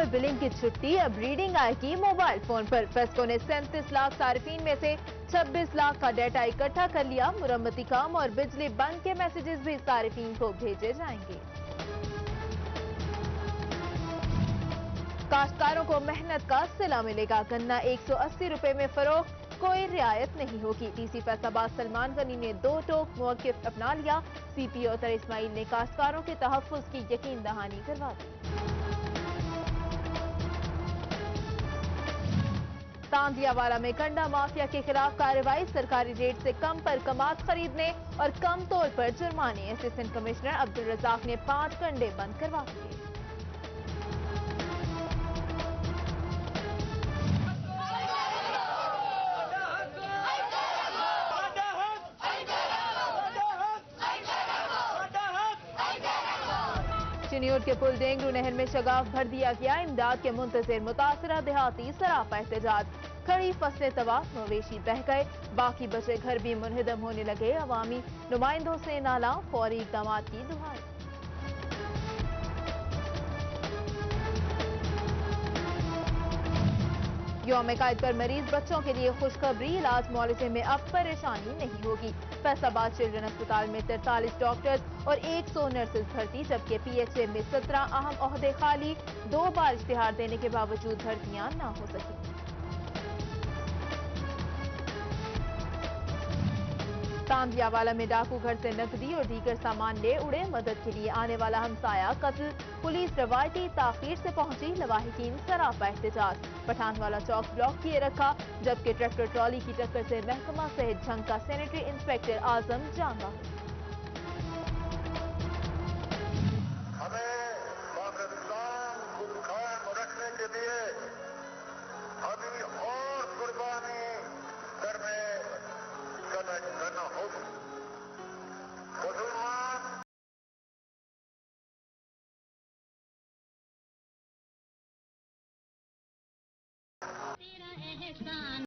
اور بلنگ کی چھٹی اب ریڈنگ آئے گی موبائل فون پر۔ فیسکو نے 37 لاکھ صارفین میں سے 26 لاکھ کا ڈیٹا اکٹھا کر لیا۔ مرمتی کام اور بجلی بند کے میسیجز بھی صارفین کو بھیجے جائیں گے۔ کاشتکاروں کو محنت کا صلہ ملے گا۔ گنا 180 روپے میں فروخت، کوئی رعایت نہیں ہوگی۔ ڈی سی فیصل آباد سلمان غنی نے دو ٹوک موقف اپنا لیا۔ سی پی او اطہر اسماعیل نے کاشتکاروں کے تحفظ کی یقین دہانی کروا دی۔ تاندیا والا میں کنڈا مافیا کے خلاف کارروائی، سرکاری ریٹ سے کم پر کماد خریدنے اور کم طور پر جرمانے۔ اسسٹنٹ کمشنر عبدالرزاق نے 5 کنڈے بند کروا دیے۔ چنیوٹ کے پل ڈینگرو نہر میں شگاف بھر دیا گیا۔ امداد کے منتظر متاثرہ دیہاتی سراپا احتجاج، کھڑی فصلیں تباہ، مویشی بہہ گئے، باقی بچے گھر بھی منہدم ہونے لگے۔ عوامی نمائندوں سے نالا فوری اقدامات کی دہائی۔ یوم قائد پر مریض بچوں کے لیے خوشخبری، علاج معالجے میں اب پریشانی نہیں ہوگی۔ فیصل آباد چلڈرن اسپتال میں 43 ڈاکٹرز اور 100 نرسز بھرتی، جبکہ پی ایچ اے میں 17 اہم عہدے خالی، 2 بار اشتہار دینے کے باوجود بھرتیاں نہ ہو سکیں۔ تاندیا والا میں ڈاکو گھر سے نقدی اور دیگر سامان لے اڑے، مدد کے لیے آنے والا ہمسایہ قتل، پولیس روایتی تاخیر سے پہنچی، لواحقین سراپا احتجاج۔ پٹھان والا چوک بلاک کیے رکھا، جبکہ ٹریکٹر ٹرالی کی ٹکر سے محکمہ صحت جھنگ کا سینیٹری انسپیکٹر اعظم جاں بحق۔ ہمیں پاکستان کو قائم رکھنے کے لیے ابھی اور قربانی کرنا ہوگی۔ مسلمان تیرا احسان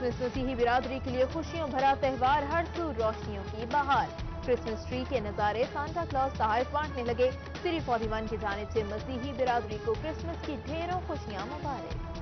क्रिसमस मसीही बिरादरी के लिए खुशियों भरा त्यौहार, हर सू रोशनियों की बहार। क्रिसमस ट्री के नज़ारे सांता क्लॉज तोहफे बांटने लगे। सिटी 41 की जानिब से मसीही बिरादरी को क्रिसमस की ढेरों खुशियां मुबारक।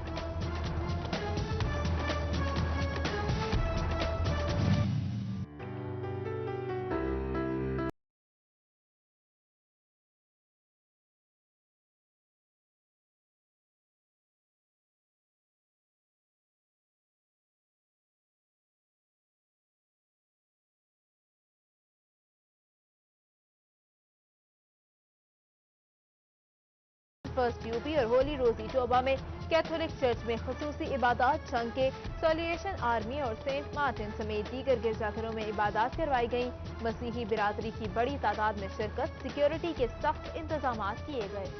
फर्स्ट यूपी और होली रोजी टोबा में कैथोलिक चर्च में खसूसी इबादत, जंग के सॉलिएशन आर्मी और सेंट मार्टिन समेत दीगर गिरजाघरों में इबादत करवाई गईं। मसीही बिरादरी की बड़ी तादाद में शिरकत, सिक्योरिटी के सख्त इंतजाम किए गए।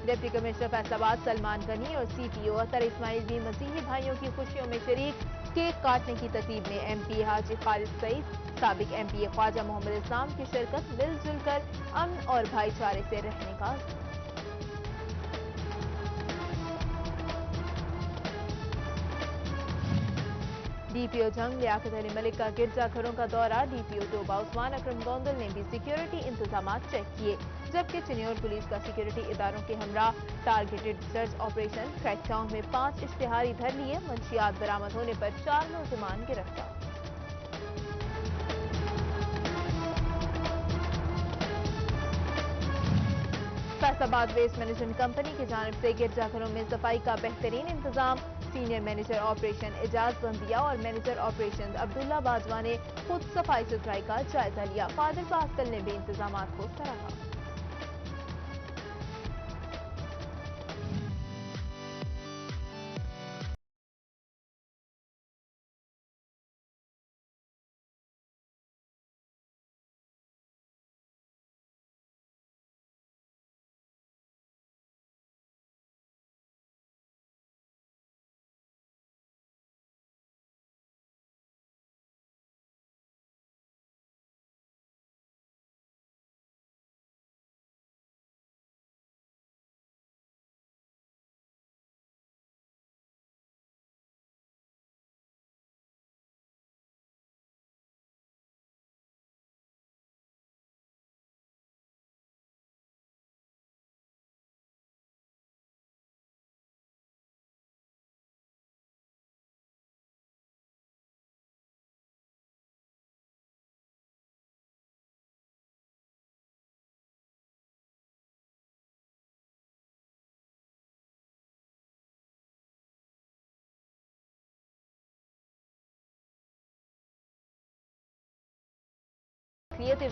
डिप्टी कमिश्नर फैसलाबाद सलमान गनी और सीपीओ अतर इस्माइल भी मसीही भाइयों की खुशियों में शरीक। केक काटने की तरतीब में एमपी हाजी खालिद सईद, साबिक एमपी ख्वाजा मोहम्मद इस्लाम की शिरकत, मिलजुल कर अमन और भाईचारे से रहने का अज़्म। डीपीओ जंग लियाकत अली मलिक का गिरजाघरों का दौरा, डीपीओ टोबा उस्मान अकरम गोंदल ने भी सिक्योरिटी इंतजाम चेक किए, जबकि चिन्योर पुलिस का सिक्योरिटी इदारों के हमरा टारगेटेड सर्च ऑपरेशन, क्रैकडाउन में 5 इश्तिहारी धर लिए, मंशियात बरामद होने पर 4 मुल्जिमान गिरफ्तार। फैसलाबाद वेस्ट मैनेजमेंट कंपनी की जानिब से गिरजाघरों में सफाई का बेहतरीन इंतजाम, सीनियर मैनेजर ऑपरेशन एजाज बंदिया और मैनेजर ऑपरेशन अब्दुल्ला बाजवा ने खुद सफाई सुथराई का जायजा लिया। फादर पास्कल ने भी इंतजामात को सराहा।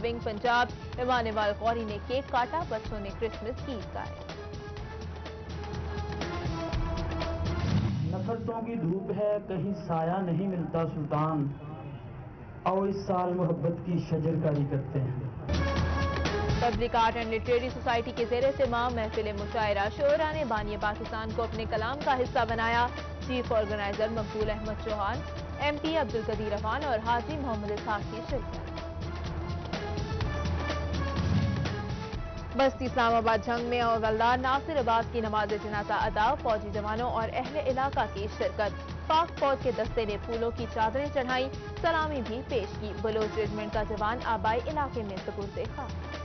विंग पंजाब इमानुएल गौरी ने केक काटा, बच्चों ने क्रिसमस गीत गाए। नफरतों की धूप है, कहीं साया नहीं मिलता सुल्तान, और इस साल मोहब्बत की शजरकारी करते हैं। Public art and literary society के ज़ेर एहतमाम महफिल मुशायरा, शोरा ने बानी पाकिस्तान को अपने कलाम का हिस्सा बनाया। चीफ ऑर्गेनाइजर मकबूल अहमद चौहान, एमपी अब्दुल कदीर अफान और हाजी मोहम्मद इसहाक की शिरकत। बस्ती इस्लामाबाद जंग में हवलदार नासिर अब्बास की नमाज जनाजा अदा, फौजी जवानों और अहले इलाका की शिरकत। पाक फौज के दस्ते ने फूलों की चादरें चढ़ाई, सलामी भी पेश की। बलोच रेजिमेंट का जवान आबाई इलाके में सुपुर्द खाक।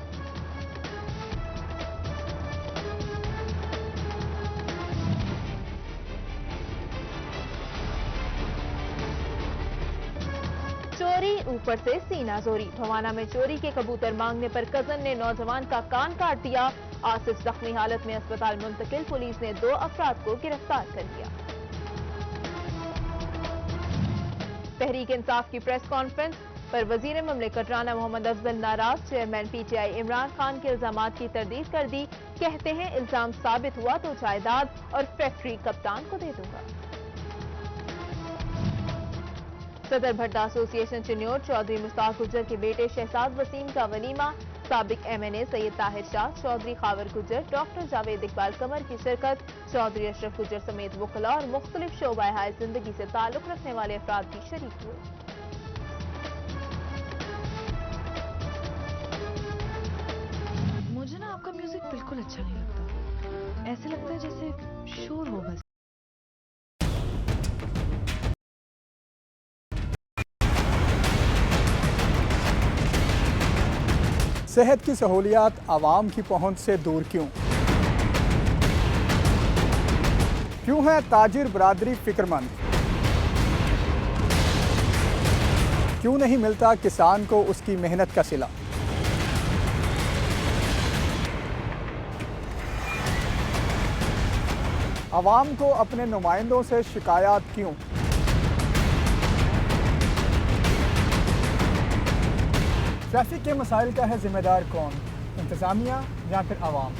चोरी ऊपर से सीना जोरी, भवाना में चोरी के कबूतर मांगने पर कजन ने नौजवान का कान काट दिया। आसिफ जख्मी हालत में अस्पताल मुंतकिल, पुलिस ने 2 अफराद को गिरफ्तार कर लिया। तहरीक इंसाफ की प्रेस कॉन्फ्रेंस पर वजीर ममलिकत राना मोहम्मद अफजल नाराज, चेयरमैन पीटीआई इमरान खान के इल्जामात की तरदीद कर दी। कहते हैं इल्जाम साबित हुआ तो जायदाद और फैक्ट्री कप्तान को दे दूंगा। सदर भट्टा एसोसिएशन चिन्योर, चौधरी मुश्ताक गुज्जर के बेटे शहजाद वसीम का वलीमा, साबिक एमएनए सैयद ताहिर शाह, चौधरी खावर गुज्जर, डॉक्टर जावेद इकबाल कमर की शिरकत। चौधरी अशरफ गुज्जर समेत वकला और मुख्तलिफ शोबा हाय जिंदगी से ताल्लुक रखने वाले अफराद भी शरीक हुए। मुझे ना म्यूजिक बिल्कुल अच्छा नहीं लगता, ऐसे लगता है जैसे शोर हो बस। सेहत की सहूलियात आवाम की पहुंच से दूर क्यों है ताजिर बरादरी फिक्रमंद? क्यों नहीं मिलता किसान को उसकी मेहनत का सिला? आवाम को अपने नुमाइंदों से शिकायत क्यों? ट्रैफिक के मसाइल का है जिम्मेदार कौन, इंतजामिया या फिर आवाम?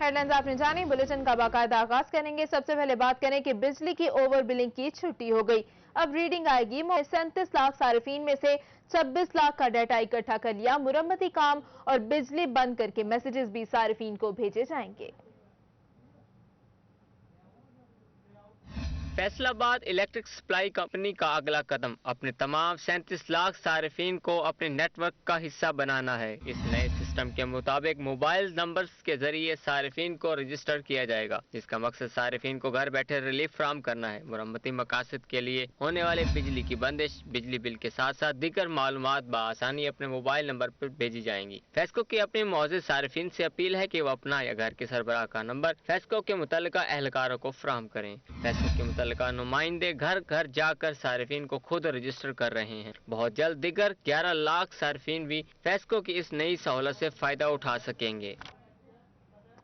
हेडलाइंस आपने जानी, बुलेटिन का बाकायदा आगाज करेंगे। सबसे पहले बात करें कि बिजली की ओवर बिलिंग की छुट्टी हो गई। अब रीडिंग आएगी। 37 लाख सार्फिन में से 26 लाख का डाटा इकट्ठा कर लिया। मुरम्मती काम और बिजली बंद करके मैसेजेस भी सार्फिन को भेजे जाएंगे। फैसलाबाद इलेक्ट्रिक सप्लाई कंपनी का अगला कदम अपने तमाम 37 लाख सार्फिन को अपने नेटवर्क का हिस्सा बनाना है। इस नए सिस्टम के मुताबिक मोबाइल नंबर्स के जरिए सार्फिन को रजिस्टर किया जाएगा, जिसका मकसद सार्फिन को घर बैठे रिलीफ फराहम करना है। मुरम्मती मकासद के लिए होने वाले बिजली की बंदिश, बिजली बिल के साथ साथ दीगर मालूमात बआसानी अपने मोबाइल नंबर पर भेजी जाएंगी। फेस्को की अपने मौजूद सार्फिन से अपील है कि वो अपना या घर के सरबराह का नंबर फेस्को के मुतल्लिका एहलकारों को फराहम करें। फेस्को के का नुमाइंदे घर घर जाकर सार्फिन को खुद रजिस्टर कर रहे हैं। बहुत जल्द दिगर 11 लाख सार्फिन भी फेस्को की इस नई सहूलत से फायदा उठा सकेंगे।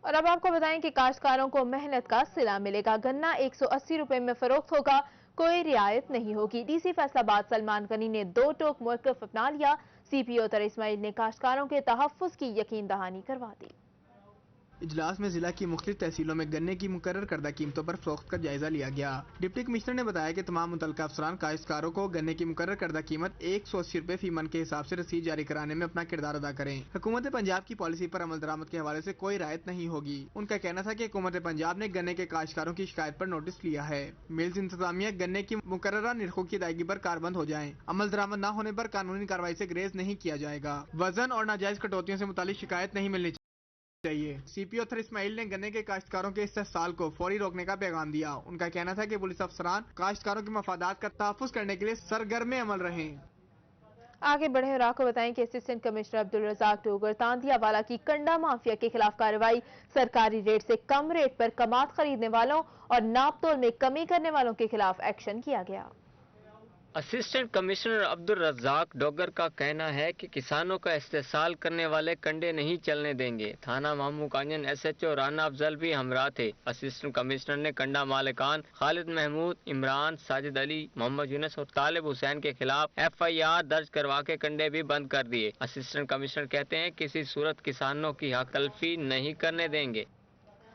और अब आपको बताएं कि काश्तकारों को मेहनत का सिला मिलेगा। गन्ना 180 रुपए में फरोख्त होगा, कोई रियायत नहीं होगी। डीसी फैसलाबाद सलमान गनी ने 2 टोक मौक़िफ़ अपना लिया। सीपीओ तर इस्माइल ने काश्तकारों के तहफ़्फ़ुज़ की यकीन दहानी करवा दी। इजलास में जिला की मुख्तलिफ तहसीलों में गन्ने की मुकर्रर करदा कीमतों पर फरोख्त का जायजा लिया गया। डिप्टी कमिश्नर ने बताया कि तमाम मुतल्लिका अफसरान काश्तकारों को गन्ने की मुकर्रर करदा कीमत 180 रुपए फी मन के हिसाब से रसीद जारी कराने में अपना किरदार अदा करें। हुकूमत पंजाब की पॉलिसी पर अमल दरामद के हवाले से कोई रायत नहीं होगी। उनका कहना था कि हुकूमत पंजाब ने गन्ने के काश्तकारों की शिकायत पर नोटिस लिया है। मिल्स इंतजामिया गन्ने की मुकर्ररा निरखों की अदायगी पर कारबंद हो जाए। अमल दरामद न होने पर कानूनी कार्रवाई से ग्रेज नहीं किया जाएगा। वजन और नाजायज कटौतियों से मुतालिक शिकायत नहीं मिलनी चाहिए। सीपीओ थर इस्माइल ने गन्ने के काश्तकारों के इस्तेहसाल को फौरी रोकने का पैगाम दिया। उनका कहना था कि पुलिस अफसरान काश्तकारों के मफादात का तहफ़्फ़ुज़ करने के लिए सरगर्म अमल रहें। आगे बढ़े और आपको बताएं कि असिस्टेंट कमिश्नर अब्दुल रज़ाक डोगर तांदियावाला की कंडा माफिया के खिलाफ कार्रवाई। सरकारी रेट से कम रेट पर कमाद खरीदने वालों और नाप तोल में कमी करने वालों के खिलाफ एक्शन किया गया। असिस्टेंट कमिश्नर अब्दुल रज़ाक डोगर का कहना है कि किसानों का इस्तेसाल करने वाले कंडे नहीं चलने देंगे। थाना मामू कांजन SHO राना अफजल भी हमरा थे। असिस्टेंट कमिश्नर ने कंडा मालिकान खालिद महमूद, इमरान, साजिद अली, मोहम्मद यूनुस और तालिब हुसैन के खिलाफ FIR दर्ज करवा के कंडे भी बंद कर दिए। असिस्टेंट कमिश्नर कहते हैं किसी सूरत किसानों की हक तलफी नहीं करने देंगे।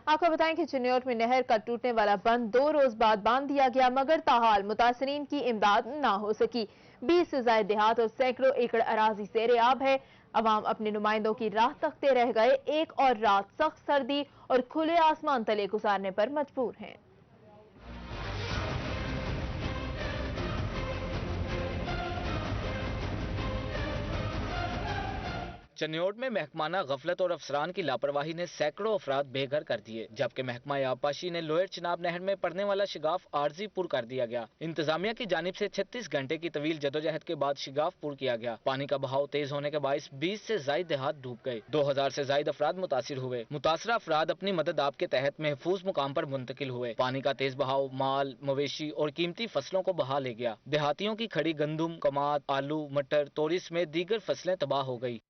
आपको बताएं कि चिन्नौर में नहर का टूटने वाला बंद 2 रोज बाद बांध दिया गया, मगर ताहाल मुतासरीन की इमदाद ना हो सकी। 20 से ज्यादा देहात और सैकड़ों एकड़ अराजी सेरेआब है। अवाम अपने नुमाइंदों की राह तकते रह गए। एक और रात सख्त सर्दी और खुले आसमान तले गुजारने पर मजबूर हैं। चन्योट में महकमाना गफलत और अफसरान की लापरवाही ने सैकड़ों अफराद बेघर कर दिए, जबकि महकमा आबपाशी ने लोअर चिनाब नहर में पड़ने वाला शिगाफ आर्जी पुर कर दिया गया। इंतजामिया की जानिब से 36 घंटे की तवील जदोजहद के बाद शिगाफ पुर किया गया। पानी का बहाव तेज होने के बायस 20 से ज्यादा देहात डूब गए। 2000 से ज्यादा अफराद मुतासिर हुए। मुतासरा अफराद अपनी मदद आपके तहत महफूज मुकाम पर मुंतकिल हुए। पानी का तेज बहाव माल, मवेशी और कीमती फसलों को बहा ले गया। देहातियों की खड़ी गंदुम, कमाद, आलू, मटर, तोरी समेत दीगर फसलें तबाह हो गई।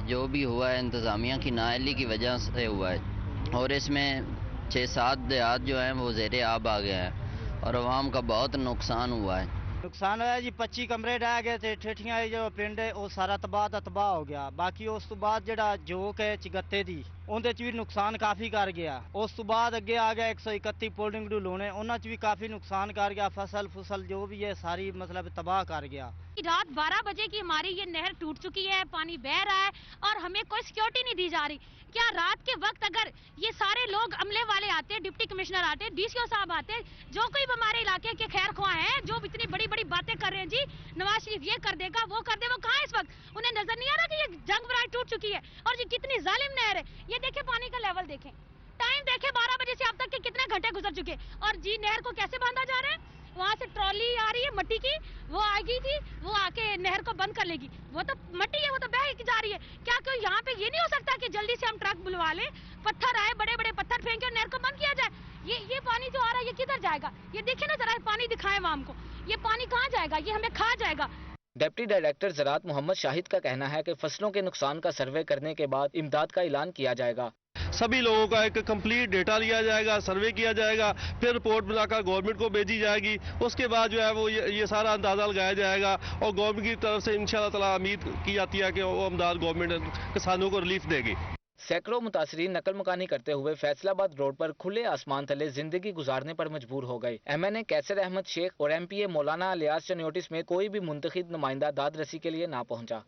जो भी हुआ है इंतज़ामिया की नाअहली की वजह से हुआ है और इसमें 6-7 देहात जो हैं वो ज़ेरे आब आ गए हैं और आवाम का बहुत नुकसान हुआ है। नुकसान होया जी 25 कमरे रह गए थे। ठेठियां जो पिंड है वो सारा तबाह हो गया। बाकी उस तो बाद जड़ा जोक है चिगत्ते दी उनके च भी नुकसान काफ़ी कर गया। उस तो बाद अगे आ गया 131 पोल्डिंग डूल होने, उन्होंने च भी काफ़ी नुकसान कर गया। फसल जो भी है सारी मतलब तबाह कर गया। रात 12 बजे की हमारी ये नहर टूट चुकी है, पानी बह रहा है और हमें कोई सिक्योरिटी नहीं दी जा रही। क्या रात के वक्त अगर ये सारे लोग अमले वाले आते, डिप्टी कमिश्नर आते, डीसीओ साहब आते, जो कोई भी हमारे इलाके के खैर ख्वाह हैं, जो इतनी बड़ी बड़ी बातें कर रहे हैं जी, नवाज शरीफ ये कर देगा, वो कर दे, वो कहाँ इस वक्त? उन्हें नजर नहीं आ रहा कि ये जंग बराज टूट चुकी है और ये कितनी जालिम नहर है। ये देखें, पानी का लेवल देखें, टाइम देखें, 12 बजे से अब तक के कितने घंटे गुजर चुके, और जी नहर को कैसे बांधा जा रहा है? वहाँ से ट्रॉली आ रही है मट्टी की, वो आ गई थी, वो आके नहर को बंद कर लेगी। वो तो मट्टी है, वो तो बह के जा रही है। क्या कोई यहाँ पे ये नहीं हो सकता कि जल्दी से हम ट्रक बुलवा लें, पत्थर आए, बड़े बड़े पत्थर फेंके और नहर को बंद किया जाए? ये पानी जो आ रहा है ये किधर जाएगा? ये देखिए ना जरा, पानी दिखाएं आवाम को, ये पानी कहाँ जाएगा? ये हमें खा जाएगा। डिप्टी डायरेक्टर ज़राअत मोहम्मद शाहिद का कहना है कि फसलों के नुकसान का सर्वे करने के बाद इमदाद का ऐलान किया जाएगा। सभी लोगों का एक कंप्लीट डेटा लिया जाएगा, सर्वे किया जाएगा, फिर रिपोर्ट बनाकर गवर्नमेंट को भेजी जाएगी। उसके बाद जो है वो ये सारा अंदाजा लगाया जाएगा और गवर्नमेंट की तरफ से इंशाअल्लाह ताला उम्मीद की जाती है कि वो इमदाद गवर्नमेंट किसानों को रिलीफ देगी। सैकड़ों मुतासरीन नकल मकानी करते हुए फैसलाबाद रोड पर खुले आसमान तले जिंदगी गुजारने पर मजबूर हो गए। MNA कैसर अहमद शेख और MPA मौलाना अलियास चनियोटी में कोई भी मुंतखब नुमाइंदा दाद रसी के लिए ना पहुंचा।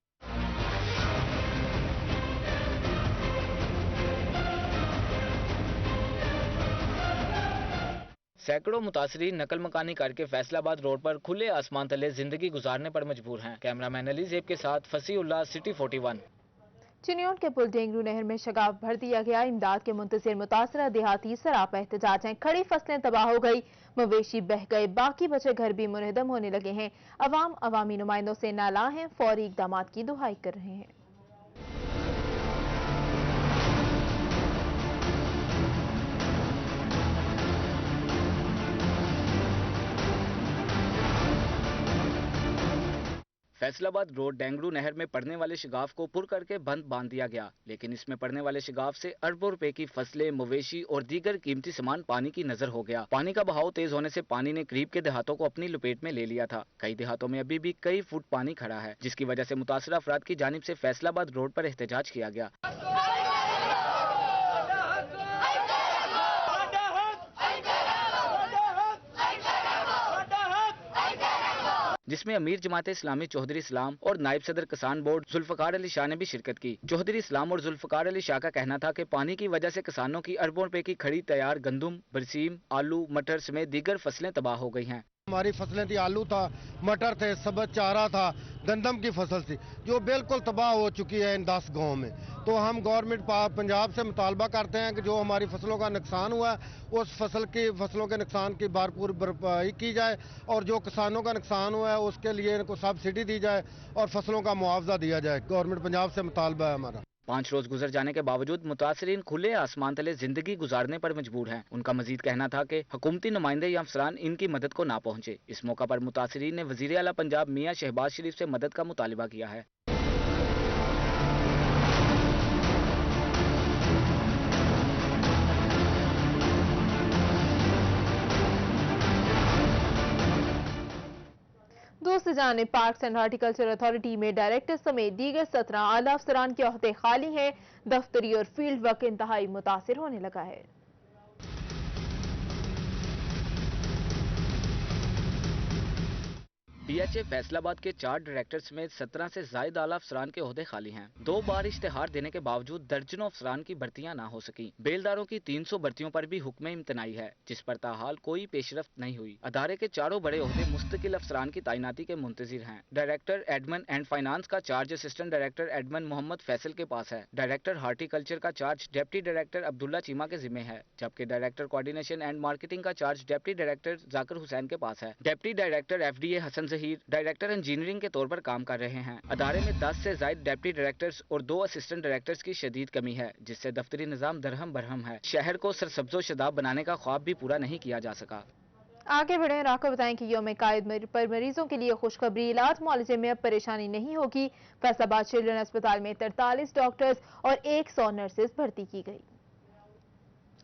सैकड़ों मुतासरीन नकल मकानी करके फैसलाबाद रोड पर खुले आसमान तले जिंदगी गुजारने पर मजबूर हैं। कैमरामैन अली ज़ेब के साथ फसीउल्लाह, सिटी 41। चिन्योट के पुल डेंगरू नहर में शगाफ भर दिया गया। इमदाद के मुंतज़िर मुतासरा देहाती सरापा एहतजाज हैं। खड़ी फसलें तबाह हो गई, मवेशी बह गए, बाकी बचे घर भी मुनहदम होने लगे हैं। अवाम अवामी नुमाइंदों से नाला हैं, फौरी इक़दामात की दुहाई कर रहे हैं। फैसलाबाद रोड डेंगरू नहर में पड़ने वाले शिगाफ को पुर करके बंद बांध दिया गया, लेकिन इसमें पड़ने वाले शिगाफ से अरबों रुपए की फसलें, मवेशी और दीगर कीमती सामान पानी की नजर हो गया। पानी का बहाव तेज होने से पानी ने करीब के देहातों को अपनी लपेट में ले लिया था। कई देहातों में अभी भी कई फुट पानी खड़ा है, जिसकी वजह से मुतासरा अफराद की जानिब से फैसलाबाद रोड पर एहतजाज किया गया, जिसमें अमीर जमात इस्लामी चौधरी इस्लाम और नायब सदर किसान बोर्ड जुल्फकार अली शाह ने भी शिरकत की। चौधरी इस्लाम और जुल्फकार अली शाह का कहना था कि पानी की वजह से किसानों की अरबों रुपए की खड़ी तैयार गंदम, बरसीम, आलू, मटर समेत दीगर फसलें तबाह हो गई हैं। हमारी फसलें थी, आलू था, मटर थे, सब्ज चारा था, गंदम की फसल थी, जो बिल्कुल तबाह हो चुकी है इन 10 गाँव में। तो हम गवर्नमेंट पंजाब से मुतालबा करते हैं कि जो हमारी फसलों का नुकसान हुआ है उस फसलों के नुकसान की भरपूर भरपाई की जाए और जो किसानों का नुकसान हुआ है उसके लिए इनको सब्सिडी दी जाए और फसलों का मुआवजा दिया जाए। गवर्नमेंट पंजाब से मुतालबा है हमारा। 5 रोज गुजर जाने के बावजूद मुतासरीन खुले आसमान तले जिंदगी गुजारने पर मजबूर हैं। उनका मजीद कहना था कि हुकूमती नुमाइंदे या अफसरान इनकी मदद को ना पहुंचे। इस मौका पर मुतासरीन ने वजीर आला पंजाब मियां शहबाज शरीफ से मदद का मुतालिबा किया है। दूसरी जानिब पार्क्स एंड हॉर्टिकल्चर अथॉरिटी में डायरेक्टर समेत दीगर 17 आला अफसरान के ओहदे खाली हैं। दफ्तरी और फील्ड वर्क इंतहाई मुतासिर होने लगा है। DHA फैसलाबाद के 4 डायरेक्टर्स में 17 से जायद आला अफसरान के ओहदे खाली हैं। 2 बार इश्तेहार देने के बावजूद दर्जनों अफसरान की भर्तियां ना हो सकी। बेलदारों की 300 भर्तियों पर भी हुक्म इम्तनाई है, जिस पर ताहाल कोई पेशरफ्त नहीं हुई। अदारे के चारों बड़े ओहदे मुस्तकिल अफसरान की तैनाती के मुंतजिर हैं। डायरेक्टर एडमिन एंड फाइनेंस का charge assistant director admin Mohammad Faisal के पास है। डायरेक्टर हार्टिकल्चर का charge deputy director Abdullah Cheema के जिम्मे है, जबकि डायरेक्टर कोऑर्डिनेशन एंड मार्केटिंग का charge deputy director Zakir Hussain के पास है। Deputy director FDA Hasan director engineering के तौर पर काम कर रहे हैं। अदारे में 10 से ज्यादा डिप्टी डायरेक्टर्स और 2 असिस्टेंट डायरेक्टर्स की शदीद कमी है, जिससे दफ्तरी निजाम दरहम बरहम है। शहर को सरसब्जो शदाब बनाने का ख्वाब भी पूरा नहीं किया जा सका। आगे बढ़े, आपको बताएं कि यौम कायद पर मरीजों के लिए खुशखबरी, इलाज मुआलजे में अब परेशानी नहीं होगी। फैसलाबाद चिल्ड्रन अस्पताल में 43 डॉक्टर्स और 100 नर्सेज भर्ती की गई।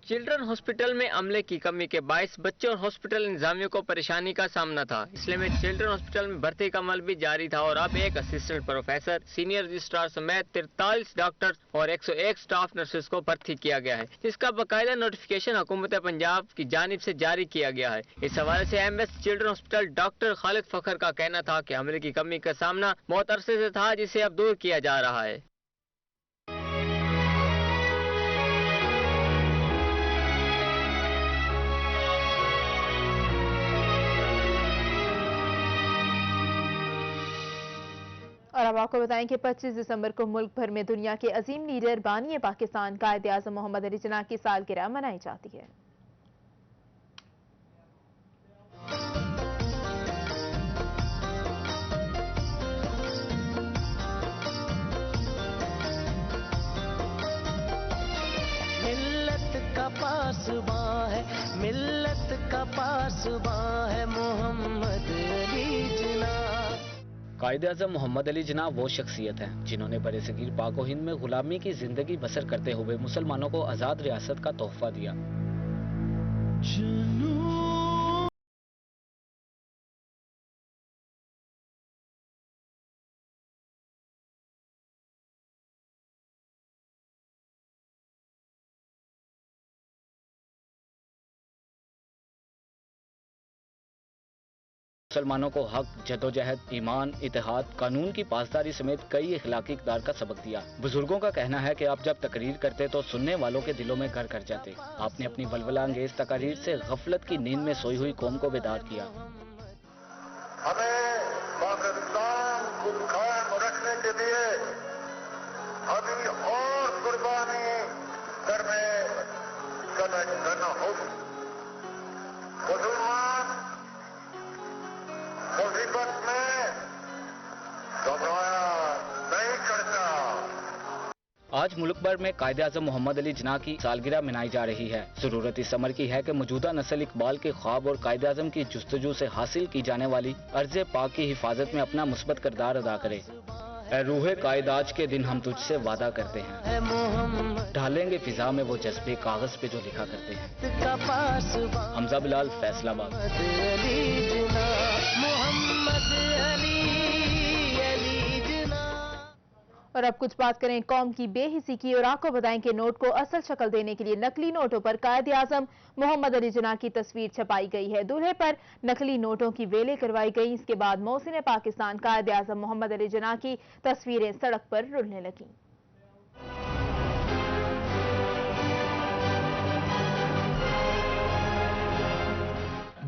चिल्ड्रन हॉस्पिटल में अमले की कमी के बायस बच्चों और हॉस्पिटल इंतजामियों को परेशानी का सामना था। इसलिए में चिल्ड्रन हॉस्पिटल में भर्ती का अमल भी जारी था और अब एक असिस्टेंट प्रोफेसर, सीनियर रजिस्ट्रार समेत 43 डॉक्टर और 101 स्टाफ नर्सेज को भर्ती किया गया है। इसका बाकायदा नोटिफिकेशन हुकूमत पंजाब की जानिब से जारी किया गया है। इस हवाले से MS children hospital doctor Khalid Fakhar का कहना था कि अमले की कमी का सामना बहुत अरसे से था, जिसे अब दूर किया जा रहा है। अब आपको बताएं कि 25 दिसंबर को मुल्क भर में दुनिया के अजीम लीडर बानी पाकिस्तान कायद आज़म मोहम्मद अली जिन्ना की सालगिरह मनाई जाती है। मिल्लत का पासबां है मोहम्मद अली जिन्ना। कायद आज़म मोहम्मद अली जिन्ना वो शख्सियत हैं जिन्होंने बरसगीर पाक हिंद में गुलामी की जिंदगी बसर करते हुए मुसलमानों को आज़ाद रियासत का तोहफा दिया। मुसलमानों को हक, जदोजहद, ईमान, इत्तेहाद, कानून की पासदारी समेत कई इखलाकी इक़दार का सबक दिया। बुजुर्गों का कहना है कि आप जब तकरीर करते तो सुनने वालों के दिलों में घर कर जाते। आपने अपनी वलवला अंगेज तकारीर से गफलत की नींद में सोई हुई कौम को बेदार किया। हमें पाकिस्तान को कायम रखने के लिए अभी और कुर्बानी करना होगी। मुसलमान मुसीबत में घबराया नहीं करता। आज मुल्क भर में कायद आज़म मोहम्मद अली जिन्ना की सालगिरह मनाई जा रही है। जरूरत इस अमर की है कि मौजूदा नस्ल इकबाल के ख्वाब और कायद आज़म की जुस्तजू से हासिल की जाने वाली अर्ज़ पाक की हिफाजत में अपना मुस्बत किरदार अदा करे। ऐ रूहे कायद, आज के दिन हम तुझसे वादा करते हैं, ढालेंगे फिजा में वो जज्बे कागज पे जो लिखा करते हैं। हमजा बिलाल, फैसलाबाद। और अब कुछ बात करें कौम की बेहिसी की और आपको बताएं कि नोट को असल शक्ल देने के लिए नकली नोटों पर कायद आज़म मोहम्मद अली जिन्ना की तस्वीर छपाई गई है। दूल्हे पर नकली नोटों की वेलें करवाई गई। इसके बाद मोहसिन पाकिस्तान कायद आज़म मोहम्मद अली जिन्ना की तस्वीरें सड़क पर रुलने लगीं।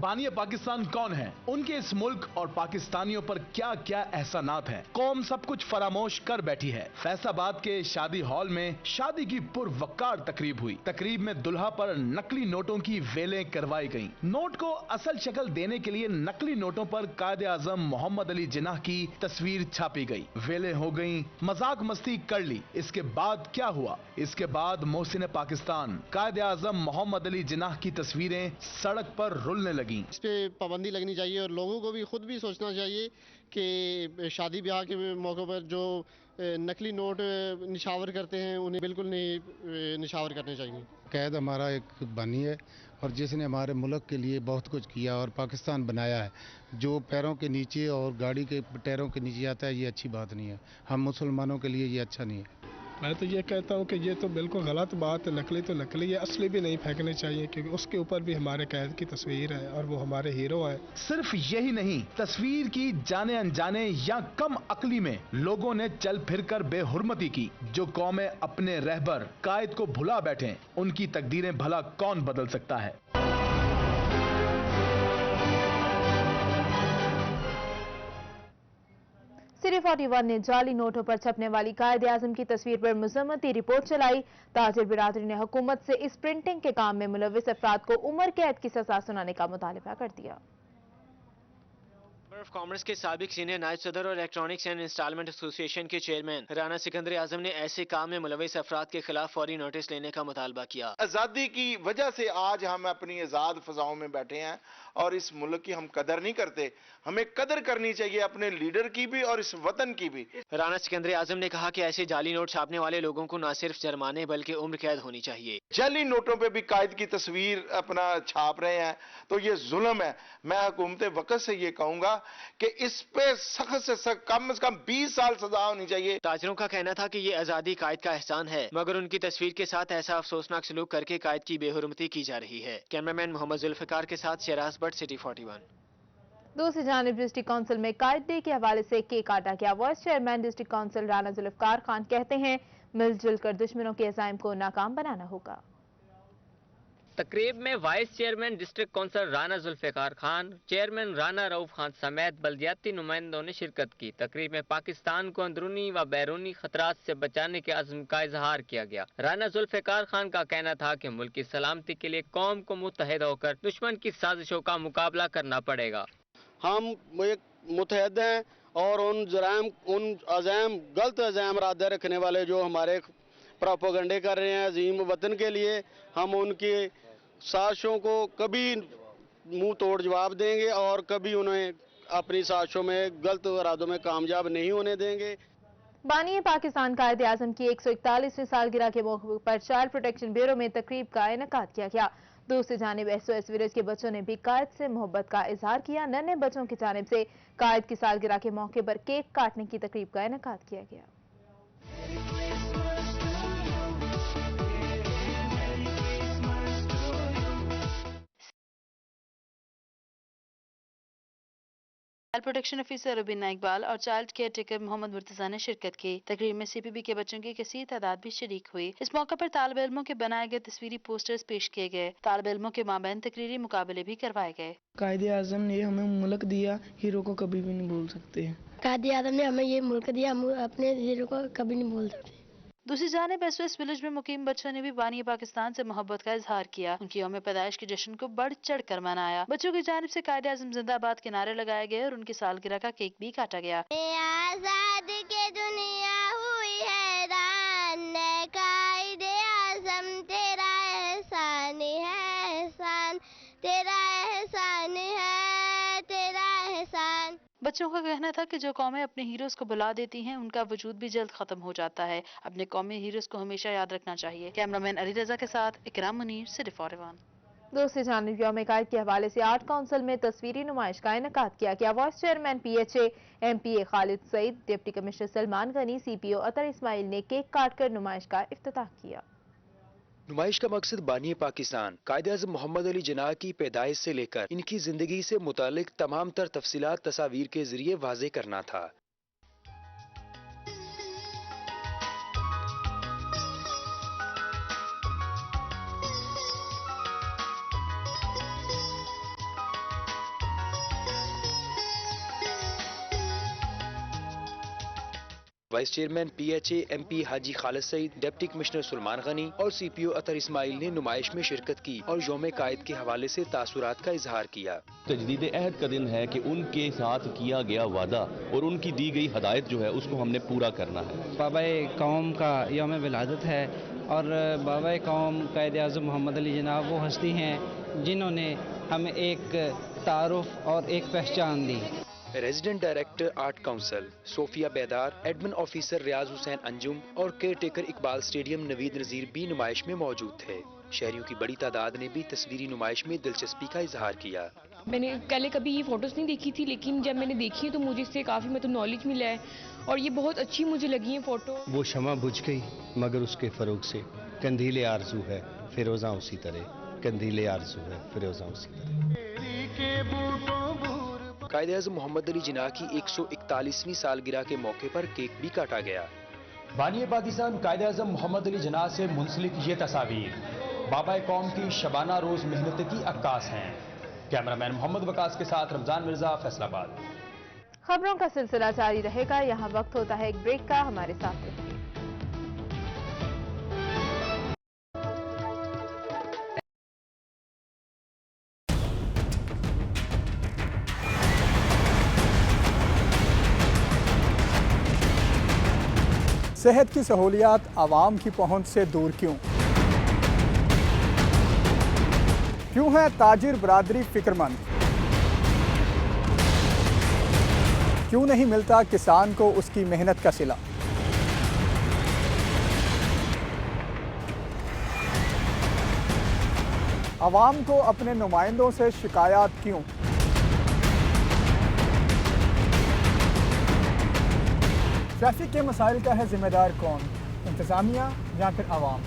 बानी पाकिस्तान कौन है, उनके इस मुल्क और पाकिस्तानियों पर क्या क्या एहसानात हैं, कौम सब कुछ फरामोश कर बैठी है। फैसलाबाद के शादी हॉल में शादी की पुरवक्कार तकरीब हुई। तकरीब में दुल्हा पर नकली नोटों की वेलें करवाई गईं। नोट को असल शक्ल देने के लिए नकली नोटों पर कायद आज़म मोहम्मद अली जिन्ना की तस्वीर छापी गई। वेलें हो गईं, मजाक मस्ती कर ली। इसके बाद क्या हुआ? इसके बाद मोहसिन पाकिस्तान कायद आज़म मोहम्मद अली जिन्ना की तस्वीरें सड़क पर रुलने लगी। इस पे पाबंदी लगनी चाहिए और लोगों को भी खुद भी सोचना चाहिए कि शादी ब्याह के मौके पर जो नकली नोट निशावर करते हैं उन्हें बिल्कुल नहीं निशावर करने चाहिए। कैद हमारा एक बानी है और जिसने हमारे मुल्क के लिए बहुत कुछ किया और पाकिस्तान बनाया है। जो पैरों के नीचे और गाड़ी के टायरों के नीचे आता है ये अच्छी बात नहीं है। हम मुसलमानों के लिए ये अच्छा नहीं है। मैं तो ये कहता हूँ कि ये तो बिल्कुल गलत बात है। नकली तो नकली है, असली भी नहीं फेंकने चाहिए क्योंकि उसके ऊपर भी हमारे कैद की तस्वीर है और वो हमारे हीरो हैं। सिर्फ यही नहीं, तस्वीर की जाने अनजाने या कम अक्ली में लोगों ने चल फिर कर बेहुरमती की। जो कौमें अपने रहबर कायद को भुला बैठे, उनकी तकदीरें भला कौन बदल सकता है। सिटी 41 ने जाली नोटों पर छपने वाली कायद आज़म की तस्वीर पर मजम्मती रिपोर्ट चलाई। ताजिर बिरादरी ने हुकूमत से इस प्रिंटिंग के काम में मुलव्विस अफराद को उम्र कैद की सजा सुनाने का मुतालबा कर दिया। चैम्बर ऑफ कॉमर्स के साबिक सीनियर नायब सदर और इलेक्ट्रॉनिक्स एंड इंस्टॉलमेंट एसोसिएशन के चेयरमैन राना सिकंदर आजम ने ऐसे काम में मुलव्विस अफराद के खिलाफ फौरी नोटिस लेने का मुतालबा किया। आज़ादी की वजह से आज हम अपनी आज़ाद फजाओं में बैठे हैं और इस मुल्क की हम कदर नहीं करते। हमें कदर करनी चाहिए अपने लीडर की भी और इस वतन की भी। राना सिकंदर आजम ने कहा कि ऐसे जाली नोट छापने वाले लोगों को न सिर्फ जुर्माने बल्कि उम्र कैद होनी चाहिए। जाली नोटों पे भी कायद की तस्वीर अपना छाप रहे हैं तो ये जुल्म है। मैं हुकूमत वक्त से ये कहूंगा कि इस पे सख्त से कम 20 साल सजा होनी चाहिए। ताजरों का कहना था कि ये आजादी कायद का एहसान है, मगर उनकी तस्वीर के साथ ऐसा अफसोसनाक सलूक करके कायद की बेहुरमती की जा रही है। कैमरामैन मोहम्मद जुल्फिकार के साथ शहराज भट्ट, सिटी 41। दूसरी जानिब डिस्ट्रिक्ट काउंसिल में कायद डे के हवाले से केक काटा गया। Vice chairman district council Rana Zulfiqar Khan कहते हैं मिलजुल कर दुश्मनों के अज़ाइम को नाकाम बनाना होगा। तकरीब में vice chairman district council Rana Zulfiqar Khan, chairman Rana Rauf Khan समेत बल्दियाती नुमाइंदों ने शिरकत की। तकरीब में पाकिस्तान को अंदरूनी व बैरूनी खतरात से बचाने के अज़्म का इजहार किया गया। राना जुल्फिकार खान का कहना था कि मुल्क की सलामती के लिए कौम को मुत्तहिद होकर दुश्मन की साजिशों का मुकाबला करना पड़ेगा। हम मुत्तहिद हैं और उन गलत अज़ैम इरादे रखने वाले जो हमारे प्रोपेगेंडे कर रहे हैं अजीम वतन के लिए, हम उनकी साजिशों को कभी मुंह तोड़ जवाब देंगे और कभी उन्हें अपनी साजिशों में गलत इरादों में कामयाब नहीं होने देंगे। बानी पाकिस्तान कायदे आज़म की 141वीं सालगिरह के मौके पर चाइल्ड प्रोटेक्शन ब्यूरो में तकरीब का इनेकाद किया गया। दूसरी जानिब SOS विलेज के बच्चों ने भी कायद से मोहब्बत का इजहार किया। नन्हे बच्चों की जानिब से कायद की सालगिरह के मौके पर केक काटने की तकरीब का इनेकाद किया गया। Child protection officer Rubina Iqbal और child care taker Mohammad Murtaza ने शिरकत की। तकरीब में CPB के बच्चों की कसीर तादाद भी शरीक हुई। इस मौके पर तालिब इल्मों के बनाए गए तस्वीरी पोस्टर्स पेश किए गए। तालिब इल्मों के माबैन तकरीरी मुकाबले भी करवाए गए। कायदे आज़म ने हमें मुल्क दिया, हीरो को कभी भी नहीं भूल सकते। कायदे आज़म ने हमें ये मुल्क दिया, हम अपने हीरो को कभी नहीं भूल सकते। दूसरी जानिब SOS विलेज में मुकीम बच्चों ने भी बानी पाकिस्तान से मोहब्बत का इजहार किया। उनकी यौम पैदाइश के जश्न को बढ़ चढ़ कर मनाया। बच्चों की जानिब से कायदे आज़म जिंदाबाद के नारे लगाए गए और उनकी सालगिरह का केक भी काटा गया। आजाद के दुनिया हुई हैरान, कायदे आज़म तेरा एहसान है, एहसान तेरा एहसान है, तेरा एहसान। बच्चों का कहना था कि जो कौमें अपने हीरोज को बुला देती हैं उनका वजूद भी जल्द खत्म हो जाता है। अपने कौमी हीरोज को हमेशा याद रखना चाहिए। कैमरामैन अली रजा के साथ इकराम मुनीर, सिटी 41। दूसरी जानिब यौम कायद के हवाले से आर्ट काउंसिल में तस्वीरी नुमाइश का इनेकाद किया गया। Vice chairman PHA MPA Khalid Saeed, deputy commissioner Salman Ghani, CPO Athar Ismail ने केक काटकर नुमाइश का इफ्तिताह किया। नुमाइश का मकसद बानी पाकिस्तान कायदे आज़म मोहम्मद अली जिन्ना की पैदाइश से लेकर इनकी जिंदगी से मुतालिक तमाम तर तफसीलात तस्वीर के जरिए वाज़े करना था। वाइस चेयरमैन PHA MP हाजी खालिद सईद, डिप्टी कमिश्नर सलमान गनी और CPO अतर इस्माइल ने नुमाइश में शिरकत की और यौम कायद के हवाले से तासुरात का इजहार किया। तजदीद अहद का दिन है कि उनके साथ किया गया वादा और उनकी दी गई हदायत जो है उसको हमने पूरा करना है। बाबा कौम का यौम विलादत है और बाबा कौम कायद आज़म मोहम्मद अली जिन्ना वो हस्ती हैं जिन्होंने हमें एक तारुफ और एक पहचान दी। Resident director art council Sofia Bedar, admin officer Riaz Hussain Anjum और care taker Iqbal stadium Naveed Nazir भी नुमाइश में मौजूद थे। शहरियों की बड़ी तादाद ने भी तस्वीरी नुमाइश में दिलचस्पी का इजहार किया। मैंने पहले कभी ये फोटोज नहीं देखी थी, लेकिन जब मैंने देखी है तो मुझे इससे काफ़ी मतलब नॉलेज मिला है और ये बहुत अच्छी मुझे लगी है फोटो। वो शमा बुझ गई मगर उसके फरोग से कंदीले आरजू है फिरोजा उसी तरह, कंदीले आरजू है फिरोजा उसी तरह। कायदे आज़म मोहम्मद अली जिन्ना की 141वीं सालगिरह के मौके पर केक भी काटा गया। बानी पाकिस्तान कायदे आज़म मोहम्मद अली जिन्ना से मुंसलिक ये तस्वीर बाबा कौम की शबाना रोज मेहनत की अक्कास हैं। कैमरामैन मोहम्मद वकास के साथ रमजान मिर्जा, फैसलाबाद। खबरों का सिलसिला जारी रहेगा। यहाँ वक्त होता है एक ब्रेक का, हमारे साथ रहिए। सेहत की सहूलियात आवाम की पहुंच से दूर क्यों है ताजिर बरादरी फिक्रमंद? क्यों नहीं मिलता किसान को उसकी मेहनत का सिला? आवाम को अपने नुमाइंदों से शिकायत क्यों? ट्रैफिक के मसाइल का है जिम्मेदार कौन, इंतजामिया या फिर आवाम?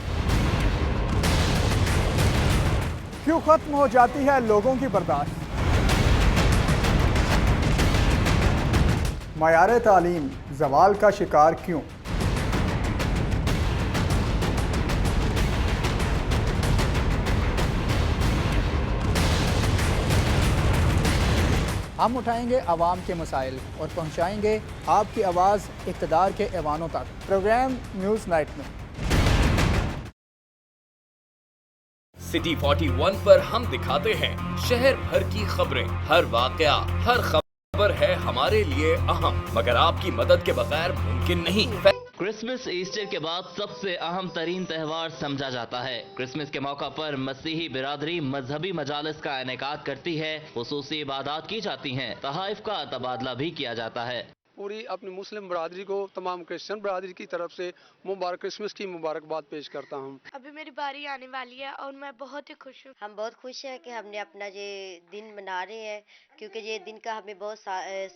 क्यों खत्म हो जाती है लोगों की बर्दाश्त? मयार तालीम ज़वाल का शिकार क्यों? ہم اٹھائیں گے عوام کے مسائل اور پہنچائیں گے آپ کی آواز اقتدار کے ایوانوں تک۔ پروگرام نیوز نائٹ میں سٹی 41 پر ہم دکھاتے ہیں شہر بھر کی خبریں، ہر واقعہ، ہر خبر ہے ہمارے لیے اہم، مگر آپ کی مدد کے بغیر ممکن نہیں۔ کرسمس ایسٹر کے بعد سب سے اہم ترین تہوار سمجھا جاتا ہے۔ کرسمس کے موقع پر مسیحی برادری مذہبی مجالس کا انعقاد کرتی ہے، خصوصی عبادات کی جاتی ہیں، تحائف کا تبادلہ بھی کیا جاتا ہے۔ پوری اپنی مسلم برادری کو، تمام کرسچن برادری کی طرف سے مبارک کرسمس کی مبارکباد پیش کرتا ہوں۔ ابھی میری باری آنے والی ہے اور میں بہت ہی خوش ہوں۔ ہم بہت خوش ہیں کہ ہم نے اپنا یہ دن منا رہے ہیں، کیونکہ یہ دن کا ہمیں بہت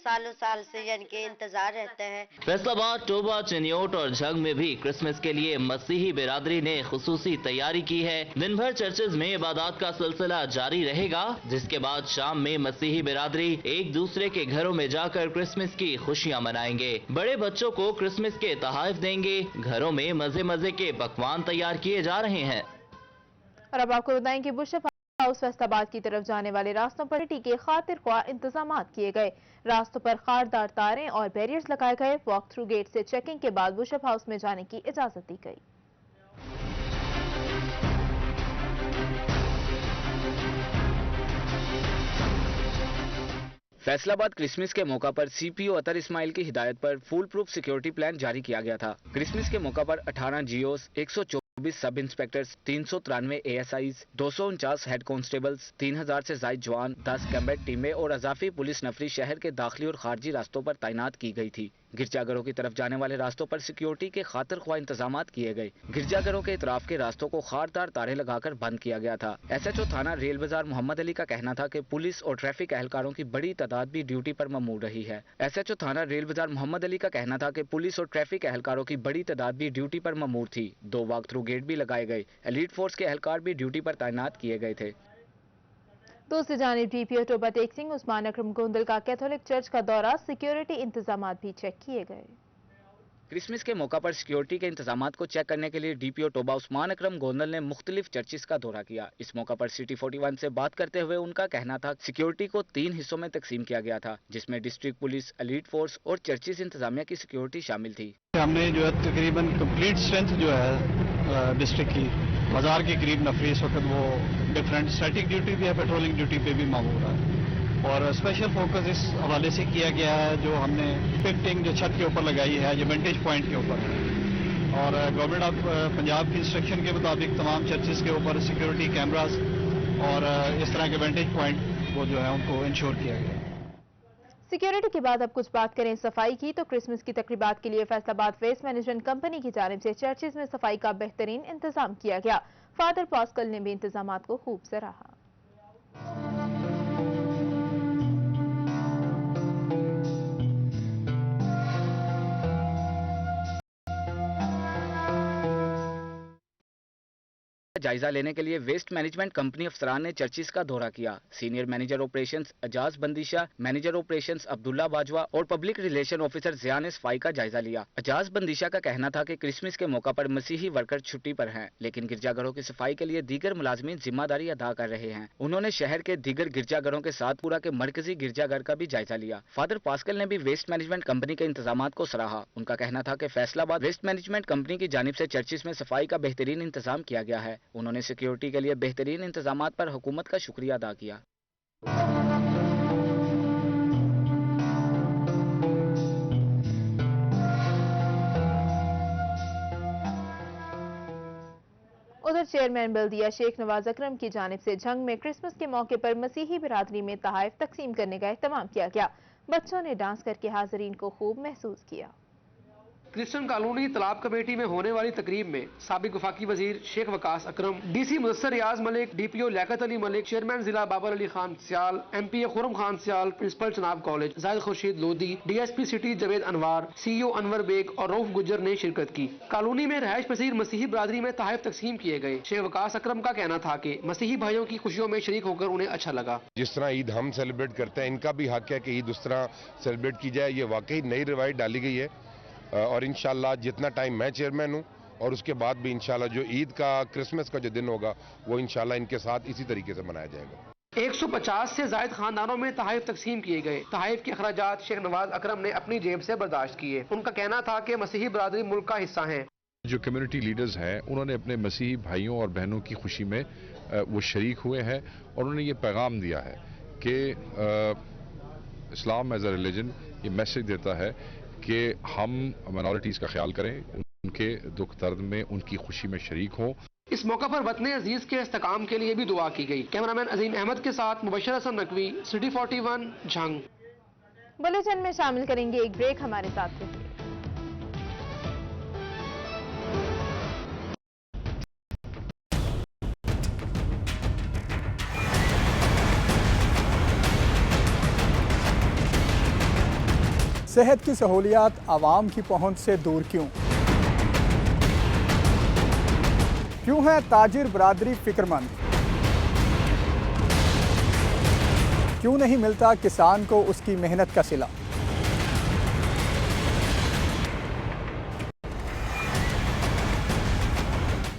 سالوں سال سے یعنی کہ انتظار رہتا ہے۔ فیصل آباد، ٹوبہ، چنیوٹ اور جھنگ میں بھی کرسمس کے لیے مسیحی برادری نے خصوصی تیاری کی ہے۔ دن بھر چرچز میں عبادات کا سلسلہ جاری رہے گا، جس کے بعد شام میں مسیحی برادری ایک دوسرے کے گھروں میں جا کر کرسمس کی خوشیاں منائیں گے، بڑے بچوں کو کرسمس کے تحائف دیں گے، گھروں میں مزے کے پکوان تیار کیے جا رہے ہیں۔ اور اب آپ کو بتائیں کہ بشپ ہاؤس فیصل آباد کی طرف جانے والے راستوں پر کے خاطر خواہ انتظامات کیے گئے، راستوں پر خاردار تاریں اور بیریئرز لگائے گئے، واک تھرو گیٹ سے چیکنگ کے بعد بشپ ہاؤس میں جانے کی اجازت دی گئی۔ فیصل آباد کرسمس کے موقع پر سی پی او اطہر اسماعیل کی ہدایت پر فول پروف سیکیورٹی پلان جاری کیا گیا تھا۔ کرسمس کے موقع پر 18 G Os, 124 sub inspectors, 393 A S Is, 249 head constables, 3000 سے زائد جوان، 10 کمبیٹ ٹیمیں اور اضافی پولیس نفری شہر کے داخلی اور خارجی راستوں پر تعینات کی گئی تھی۔ گرجا گھروں کی طرف جانے والے راستوں پر سیکیورٹی کے خاطر خواہ انتظامات کیے گئے۔ گرجا گھروں کے اطراف کے راستوں کو خاردار تاریں لگا کر بند کیا گیا تھا۔ ایس ایچ او تھانہ ریل بازار محمد علی کا کہنا تھا کہ پولیس اور ٹریفک اہلکاروں کی بڑی تعداد بھی ڈیوٹی پر مامور رہی ہے۔ ایس ایچ او تھانہ ریل بازار محمد علی کا کہنا تھا کہ پولیس اور ٹریفک اہلکاروں کی بڑی تعداد بھی ڈیوٹی پر مامور تھی۔ 2 واک تھرو گیٹ بھی لگائے گئے، ایلیٹ فورس کے اہلکار بھی ڈیوٹی پر تعینات کیے گئے تھے۔ دوسری جانب ڈی پی او ٹوبہ ٹیک سنگھ عثمان اکرم گوندل کا کیتھولک چرچ کا دورہ، سیکیورٹی انتظامات بھی چیک کیے گئے۔ کرسمس کے موقع پر سیکیورٹی کے انتظامات کو چیک کرنے کے لیے ڈی پی او ٹوبہ عثمان اکرم گوندل نے مختلف چرچز کا دورہ کیا۔ اس موقع پر سٹی 41 سے بات کرتے ہوئے ان کا کہنا تھا سیکیورٹی کو 3 حصوں میں تقسیم کیا گیا تھا، جس میں ڈسٹرکٹ پولیس، ایلیٹ فورس اور چرچز انتظامیہ کی سیکیورٹی شامل تھی۔ ہم نے جو ہے تقریباً کمپلیٹ اسٹرینتھ جو ہے ڈسٹرکٹ کی، بازار کے قریب نفری اس وقت وہ ڈفرینٹ اسٹیٹک ڈیوٹی بھی ہے، پیٹرولنگ ڈیوٹی پہ بھی معمور ہے، اور اسپیشل فوکس اس حوالے سے کیا گیا ہے جو ہم نے پکٹنگ جو چھت کے اوپر لگائی ہے، جو ونٹیج پوائنٹ کے اوپر ہے، اور گورنمنٹ آف پنجاب کی انسٹرکشن کے مطابق تمام چرچز کے اوپر سیکیورٹی کیمراز اور اس طرح کے ونٹیج پوائنٹ وہ جو ہے ان کو انشور کیا گیا۔ سیکیورٹی کے بعد اب کچھ بات کریں صفائی کی، تو کرسمس کی تقریبات کے لیے فیصل آباد ویسٹ مینجمنٹ کمپنی کی جانب سے چرچز میں صفائی کا بہترین انتظام کیا گیا۔ فادر پاسکل نے بھی انتظامات کو خوب سراہا۔ جائزہ لینے کے لیے ویسٹ مینجمنٹ کمپنی افسران نے چرچز کا دورہ کیا۔ سینئر مینیجر آپریشنز اجاز بندیشا، مینیجر آپریشنز عبداللہ باجوہ اور پبلک ریلیشن آفیسر زیان نے صفائی کا جائزہ لیا۔ اجاز بندیشا کا کہنا تھا کہ کرسمس کے موقع پر مسیحی ورکر چھٹی پر ہیں، لیکن گرجا گھروں کی صفائی کے لیے دیگر ملازمین ذمہ داری ادا کر رہے ہیں۔ انہوں نے شہر کے دیگر گرجا گھروں کے ساتھ پورا کے مرکزی گرجا گھر کا بھی جائزہ لیا۔ فادر پاسکل نے بھی ویسٹ مینجمنٹ کمپنی کے انتظامات کو سراہا۔ ان کا کہنا تھا کہ فیصل آباد ویسٹ مینجمنٹ کمپنی کی جانب سے چرچز میں صفائی کا بہترین انتظام کیا گیا ہے۔ انہوں نے سیکیورٹی کے لیے بہترین انتظامات پر حکومت کا شکریہ ادا کیا۔ ادھر چیئرمین بلدیہ شیخ نواز اکرم کی جانب سے جھنگ میں کرسمس کے موقع پر مسیحی برادری میں تحائف تقسیم کرنے کا اہتمام کیا گیا۔ بچوں نے ڈانس کر کے حاضرین کو خوب محسوس کیا۔ کرسچن کالونی تالاب کمیٹی میں ہونے والی تقریب میں سابق وفاقی وزیر Sheikh Waqas Akram, D C Mudassar Riaz Malik, D P O Liaquat Ali Malik, chairman ضلع Babar Ali Khan Sial, M P A Khurram Khan Sial, principal Chenab college Zahid Khurshid Lodhi, D S P city Javed Anwar, C O Anwar Baig اور روف گجر نے شرکت کی۔ کالونی میں رہائش پذیر مسیحی برادری میں تحائف تقسیم کیے گئے۔ شیخ وقاص اکرم کا کہنا تھا کہ مسیحی بھائیوں کی خوشیوں میں شریک ہو کر انہیں اچھا لگا۔ جس طرح عید ہم سیلیبریٹ کرتے ہیں، ان کا بھی حق ہے کہ عید اس طرح سیلیبریٹ کی جائے۔ یہ واقعی نئی روایت ڈالی گئی ہے، اور انشاءاللہ جتنا ٹائم میں چیئرمین ہوں اور اس کے بعد بھی انشاءاللہ جو عید کا کرسمس کا جو دن ہوگا وہ انشاءاللہ ان کے ساتھ اسی طریقے سے منایا جائے گا۔ 150 से जायद खानदानों में तहाइफ तकसीम किए गए। तहाइफ के अखराजात शेख नवाज अकरम ने अपनी जेब से बर्दाश्त किए। उनका कहना था कि मसीही बरादरी मुल्क का हिस्सा है। जो कम्युनिटी लीडर्स हैं उन्होंने अपने मसीही भाइयों और बहनों की खुशी में वो शरीक हुए हैं और उन्होंने ये पैगाम दिया है कि इस्लाम एज अ रिलीजन ये मैसेज देता है कि हम माइनॉरिटीज़ का ख्याल करें, उनके दुख दर्द में उनकी खुशी में शरीक हों। इस मौका पर वतन अजीज के इस्तेकाम के लिए भी दुआ की गई। कैमरामैन अजीम अहमद के साथ मुबशर हसन नकवी, सिटी 41 झंग। बुलेटिन में शामिल करेंगे एक ब्रेक, हमारे साथ रहिए। सेहत की सहूलियात आवाम की पहुंच से दूर क्यों है ताजिर बरादरी फिक्रमंद? क्यों नहीं मिलता किसान को उसकी मेहनत का सिला?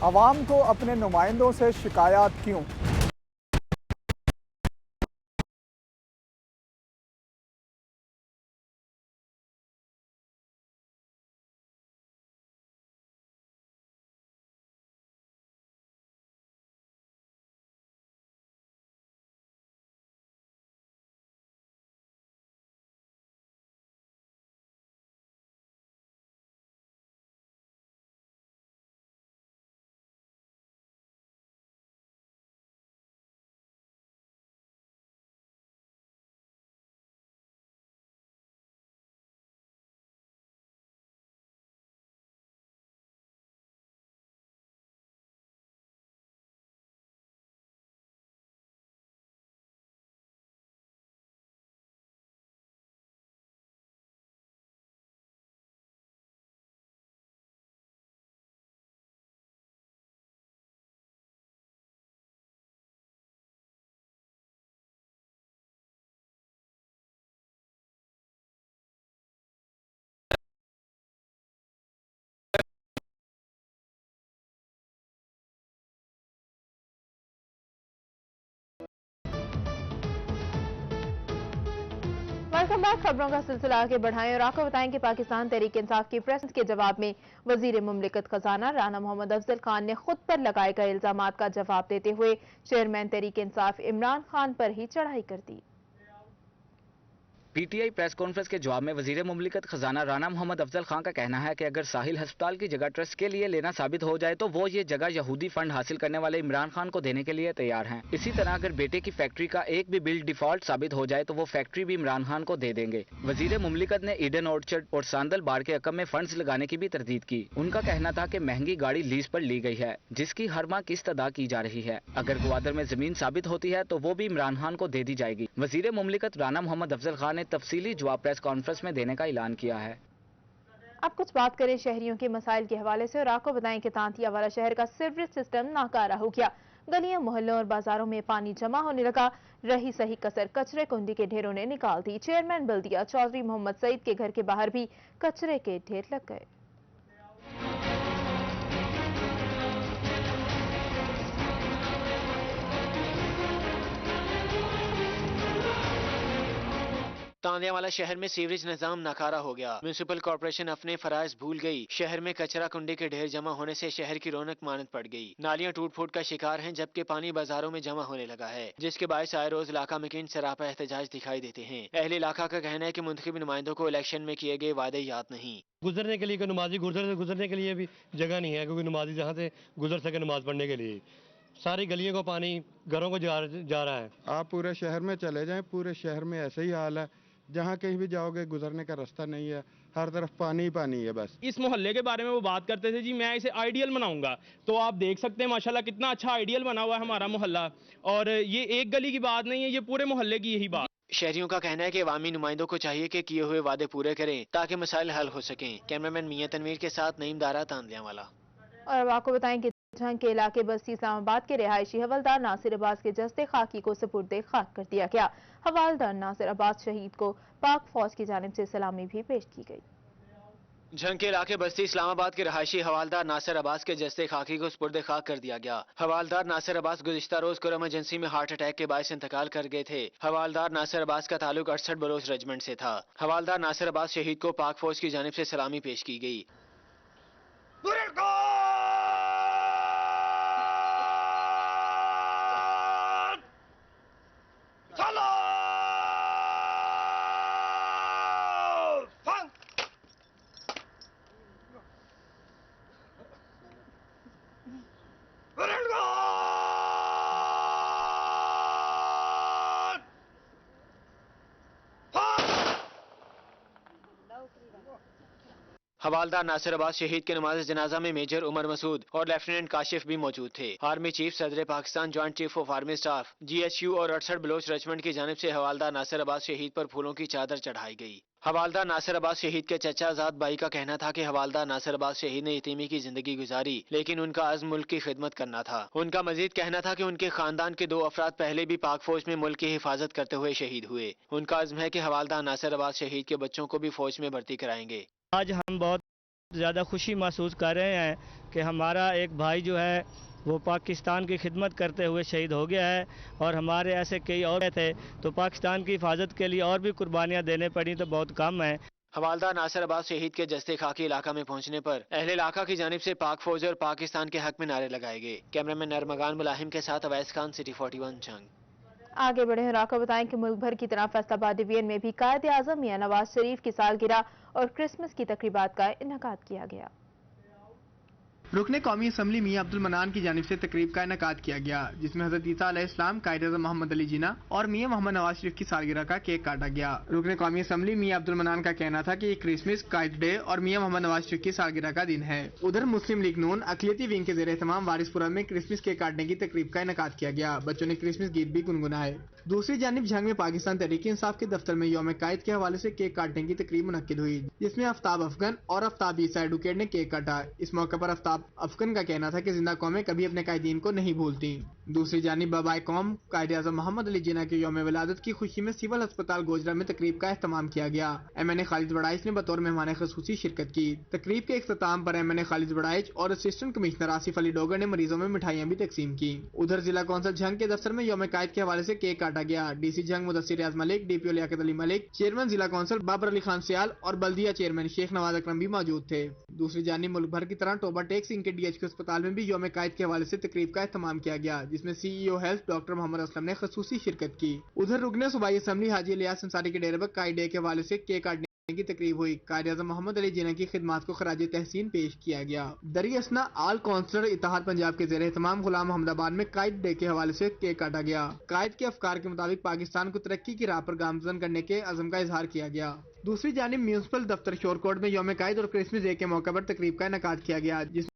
आवाम को अपने नुमाइंदों से शिकायत क्यों? Welcome back. खबरों का सिलसिला आगे बढ़ाएं और आपको बताएं कि पाकिस्तान तहरीक इंसाफ की प्रेस के जवाब में वजीर मुमलिकत खजाना राना मोहम्मद अफजल खान ने खुद पर लगाए गए इल्जामात का जवाब देते हुए चेयरमैन तहरीक इंसाफ इमरान खान पर ही चढ़ाई कर दी। पीटीआई प्रेस कॉन्फ्रेंस के जवाब में वजीर मुमलिकत खजाना राना मोहम्मद अफजल खान का कहना है कि अगर साहिल अस्पताल की जगह ट्रस्ट के लिए लेना साबित हो जाए तो वो ये जगह यहूदी फंड हासिल करने वाले इमरान खान को देने के लिए तैयार हैं। इसी तरह अगर बेटे की फैक्ट्री का एक भी बिल डिफॉल्ट साबित हो जाए तो वो फैक्ट्री भी इमरान खान को दे देंगे। वजीर मुमलिकत ने ईडन ऑर्चर्ड और सांदल बार के अकम में फंड्स लगाने की भी तरदीद की। उनका कहना था कि महंगी गाड़ी लीज पर ली गई है जिसकी हर माह किस्त अदा की जा रही है। अगर ग्वादर में जमीन साबित होती है तो वो भी इमरान खान को दे दी जाएगी। वजीर मुमलिकत राना मोहम्मद अफजल खान ने तफसीली जवाब प्रेस कॉन्फ्रेंस में देने का ऐलान किया है। अब कुछ बात करें शहरियों के मसाइल के हवाले से और आपको बताएं कि तांतिया वाला शहर का सीवरेज सिस्टम नाकारा हो गया। गलियों मोहल्लों और बाजारों में पानी जमा होने लगा। रही सही कसर कचरे कुंडी के ढेरों ने निकाल दी। चेयरमैन बल्दिया चौधरी मोहम्मद सईद के घर के बाहर भी कचरे के ढेर लग गए। तांदियावाला शहर में सीवरेज निजाम नाकारा हो गया। म्युनिसिपल कॉर्पोरेशन अपने फराइज भूल गई। शहर में कचरा कुंडे के ढेर जमा होने से शहर की रौनक मानद पड़ गई। नालियां टूट फूट का शिकार हैं जबकि पानी बाजारों में जमा होने लगा है जिसके बायस आए रोज इलाका में किन सरापा एहतजाज दिखाई देते हैं। अहले इलाका का कहना है कि मुंतखब नुमाइंदों को इलेक्शन में किए गए वादे याद नहीं। गुजरने के लिए नमाजी गुजरने के लिए भी जगह नहीं है क्योंकि नमाजी जहाँ से गुजर सके नमाज पढ़ने के लिए सारी गलियों को पानी घरों को जा रहा है। आप पूरे शहर में चले जाएं, पूरे शहर में ऐसा ही हाल है। जहाँ कहीं भी जाओगे गुजरने का रास्ता नहीं है, हर तरफ पानी ही पानी है। बस इस मोहल्ले के बारे में वो बात करते थे जी मैं इसे आइडियल बनाऊंगा, तो आप देख सकते हैं माशाल्लाह कितना अच्छा आइडियल बना हुआ है हमारा मोहल्ला। और ये एक गली की बात नहीं है, ये पूरे मोहल्ले की यही बात। शहरियों का कहना है कि अवामी नुमाइंदों को चाहिए कि किए हुए वादे पूरे करें ताकि मसाइल हल हो सकें। कैमरामैन मियां तनवीर के साथ नईम दारा, तांदियावाला। और अब आपको बताएं कि झंग के इलाके बस्ती इस्लामाबाद के रिहायशी हवलदार नासिर अब्बास के जस्ते खाकी को सुपुर्दे खाक कर दिया गया। हवलदार नासिर अब्बास शहीद को पाक फौज की जानिब से सलामी भी पेश की गई। जंग के इलाके बस्ती इस्लामाबाद के रहायशी हवालदार नासिर अब्बास के जस्ते खाकी को सुपुर्द खाक कर दिया गया। हवालदार नासिर अब्बास गुज़िश्ता रोज कुरम एजेंसी में हार्ट अटैक के बायस इंतकाल कर गए थे। हवालदार नासिर अब्बास का ताल्लुक 68 बलोच रेजिमेंट से था। हवालदार नासिर अब्बास शहीद को पाक फौज की जानिब से सलामी पेश की गई। हवालदार नासिर अब्बास शहीद के नमाज जनाजा में मेजर उमर मसूद और लेफ्टिनेंट काशिफ भी मौजूद थे। आर्मी चीफ सदर Pakistan joint chief of army staff GHQ और 68 बलोच रेजिमेंट की जानिब से हवालदार नासिर अब्बास शहीद पर फूलों की चादर चढ़ाई गई। हवालदार नासिर अब्बास शहीद के चचा आजाद बाई का कहना था कि हवालदार नासिर अब्बास शहीद ने यतीमी की जिंदगी गुजारी, लेकिन उनका अज़्म मुल्क की खिदमत करना था। उनका मजीद कहना था कि उनके खानदान के 2 अफराद पहले भी पाक फौज में मुल्क की हिफाजत करते हुए शहीद हुए। उनका अज़्म है कि हवालदार नासिर अब्बास शहीद के बच्चों को भी फौज में भर्ती कराएंगे। आज हम बहुत ज़्यादा खुशी महसूस कर रहे हैं कि हमारा एक भाई जो है वो पाकिस्तान की खिदमत करते हुए शहीद हो गया है, और हमारे ऐसे कई और थे तो पाकिस्तान की हिफाजत के लिए और भी कुर्बानियाँ देने पड़ी तो बहुत कम है। हवालदार नासिर अब्बास शहीद के जस्ते खाकी इलाका में पहुंचने पर अहले इलाका की जानिब से पाक फौज और पाकिस्तान के हक में नारे लगाए गए। कैमरामैन नरमगान मुलाहिम के साथ अवैस खान, सिटी 41 जंग। आगे बढ़े और आपको बताएं कि मुल्क भर की तरह फैसलाबाद डिवीजन में भी कायदे आज़म मियां नवाज शरीफ की सालगिरह और क्रिसमस की तकरीबात का इनेकाद किया गया। रुकने कौमी असम्बली मियां अब्दुल मनान की जानिब से तकरीब का इनेकाद किया गया, जिसमें हज़रत ईसा अलैहिस्सलाम, कायद-ए-आज़म मोहम्मद अली जिन्ना और मियां मोहम्मद नवाज शरीफ की सालगिरह का केक काटा गया। रुकने कौमी असम्बली मियां अब्दुल मनान का कहना था कि ये क्रिसमस, कायद डे और मियां मोहम्मद नवाज शरीफ की सालगिरह का दिन है। उधर मुस्लिम लीग नून अक़लियती विंग के ज़ेर एहतमाम वारिसपुरा में क्रिसमस केक काटने की तकरीब का इनेकाद किया गया। बच्चों ने क्रिसमस गीत भी गुनगुनाए। दूसरी जानिब झंग में पाकिस्तान तहरीक इंसाफ के दफ्तर में यौम कायद के हवाले से केक काटने की तकरीब मुनक्किद हुई, जिसमें आफ्ताब अफगन और आफ्ताब ईसा एडवोकेट ने केक काटा। इस मौके पर आफ्ताब अफगन का कहना था कि जिंदा कौमें कभी अपने कायदीन को नहीं भूलती। दूसरी जानिब बाबाए कौम कायद-ए-आज़म मोहम्मद अली जिन्ना के यौम विलादत की खुशी में सिविल अस्पताल गोजरा में तकरीब का एहतमाम किया गया। MNA खालिद बड़ाइच ने बतौर मेहमान ख़ुसूसी शिरकत की। तकरीब के इख्तिताम पर MNA खालिद बड़ाइच और असिस्टेंट कमिश्नर आसिफ अली डोगर ने मरीजों में मिठाइयाँ भी तकसीम की। उधर जिला कौंसिल झंग के दफ्तर में यौम कायद के हवाले से केक काटा गया। DC झंग मुदस्सिर रियाज मलिक, DPO लियाकत अली मलिक, चेयरमैन जिला कौंसिल बाबर अली खान सियाल और बल्दिया चेयरमैन शेख नवाज अकरम भी मौजूद थे। दूसरी जानिब मुल्क भर की तरह टोबा टेक सिंह के DHQ अस्पताल में भी यौम कायद के हवाले से तकरीब का एहतमाम किया गया, जिसमें CEO health doctor Mohammad Aslam ने खसूसी शिरकत की। उधर रुकने सूबाई असम्बली हाजी इलियास अंसारी के डेरे पर कायद डे के हवाले से केक काटने की तकरीब हुई। कायद-ए-आज़म मोहम्मद अली जिन्ना की खिदमात को खराज तहसीन पेश किया गया। दरी असना आल काउंसलर इत्तेहाद पंजाब के ज़ेर एहतमाम गुलाम अहमदाबाद में कायद डे के हवाले से केक काटा गया। कायद के अफकार के मुताबिक पाकिस्तान को तरक्की की राह पर गामजन करने के अज़म का इजहार किया गया। दूसरी जानिब म्यूनसिपल दफ्तर शोरकोट में यौम कायद और क्रिसमस डे के मौके पर तकरीब का इनेकाद किया गया, जिसमें